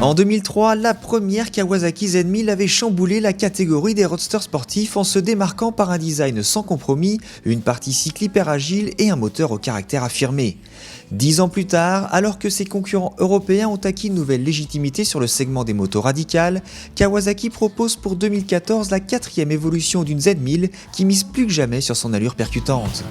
En 2003, la première Kawasaki Z1000 avait chamboulé la catégorie des roadsters sportifs en se démarquant par un design sans compromis, une partie cycle hyper agile et un moteur au caractère affirmé. 10 ans plus tard, alors que ses concurrents européens ont acquis une nouvelle légitimité sur le segment des motos radicales, Kawasaki propose pour 2014 la quatrième évolution d'une Z1000 qui mise plus que jamais sur son allure percutante.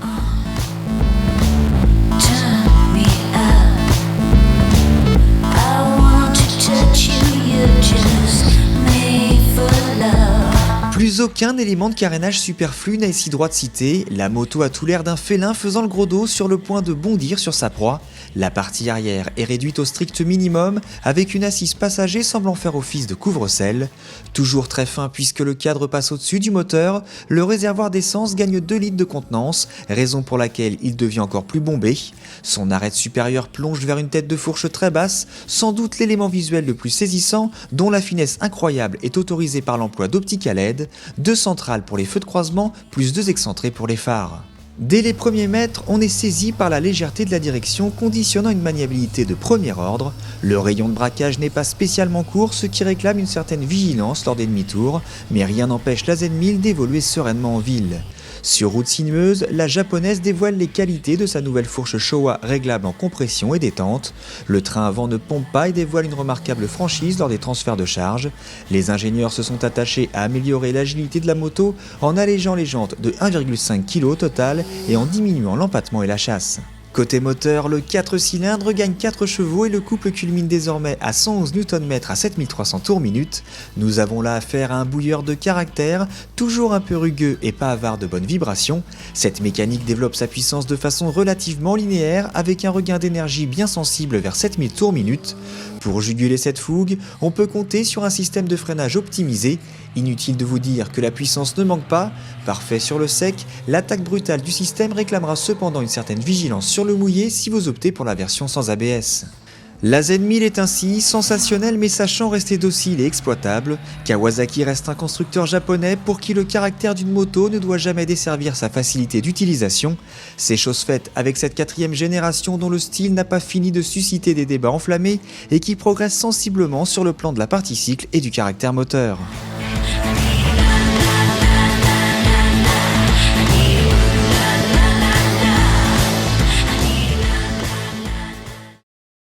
Plus aucun élément de carénage superflu n'a ici droit de citer, la moto a tout l'air d'un félin faisant le gros dos sur le point de bondir sur sa proie. La partie arrière est réduite au strict minimum, avec une assise passager semblant faire office de couvre-selle. Toujours très fin puisque le cadre passe au-dessus du moteur, le réservoir d'essence gagne 2 litres de contenance, raison pour laquelle il devient encore plus bombé. Son arête supérieure plonge vers une tête de fourche très basse, sans doute l'élément visuel le plus saisissant, dont la finesse incroyable est autorisée par l'emploi d'optiques à LED, 2 centrales pour les feux de croisement, plus 2 excentrés pour les phares. Dès les premiers mètres, on est saisi par la légèreté de la direction conditionnant une maniabilité de premier ordre. Le rayon de braquage n'est pas spécialement court, ce qui réclame une certaine vigilance lors des demi-tours, mais rien n'empêche la Z1000 d'évoluer sereinement en ville. Sur route sinueuse, la japonaise dévoile les qualités de sa nouvelle fourche Showa réglable en compression et détente. Le train avant ne pompe pas et dévoile une remarquable franchise lors des transferts de charge. Les ingénieurs se sont attachés à améliorer l'agilité de la moto en allégeant les jantes de 1,5 kg au total et en diminuant l'empattement et la chasse. Côté moteur, le 4 cylindres gagne 4 chevaux et le couple culmine désormais à 111 Nm à 7300 tours minute. Nous avons là affaire à un bouilleur de caractère, toujours un peu rugueux et pas avare de bonnes vibrations. Cette mécanique développe sa puissance de façon relativement linéaire avec un regain d'énergie bien sensible vers 7000 tours minute. Pour juguler cette fougue, on peut compter sur un système de freinage optimisé. Inutile de vous dire que la puissance ne manque pas. Parfait sur le sec, l'attaque brutale du système réclamera cependant une certaine vigilance sur le mouillé si vous optez pour la version sans ABS. La Z1000 est ainsi sensationnelle mais sachant rester docile et exploitable. Kawasaki reste un constructeur japonais pour qui le caractère d'une moto ne doit jamais desservir sa facilité d'utilisation. C'est chose faite avec cette 4e génération dont le style n'a pas fini de susciter des débats enflammés et qui progresse sensiblement sur le plan de la partie cycle et du caractère moteur.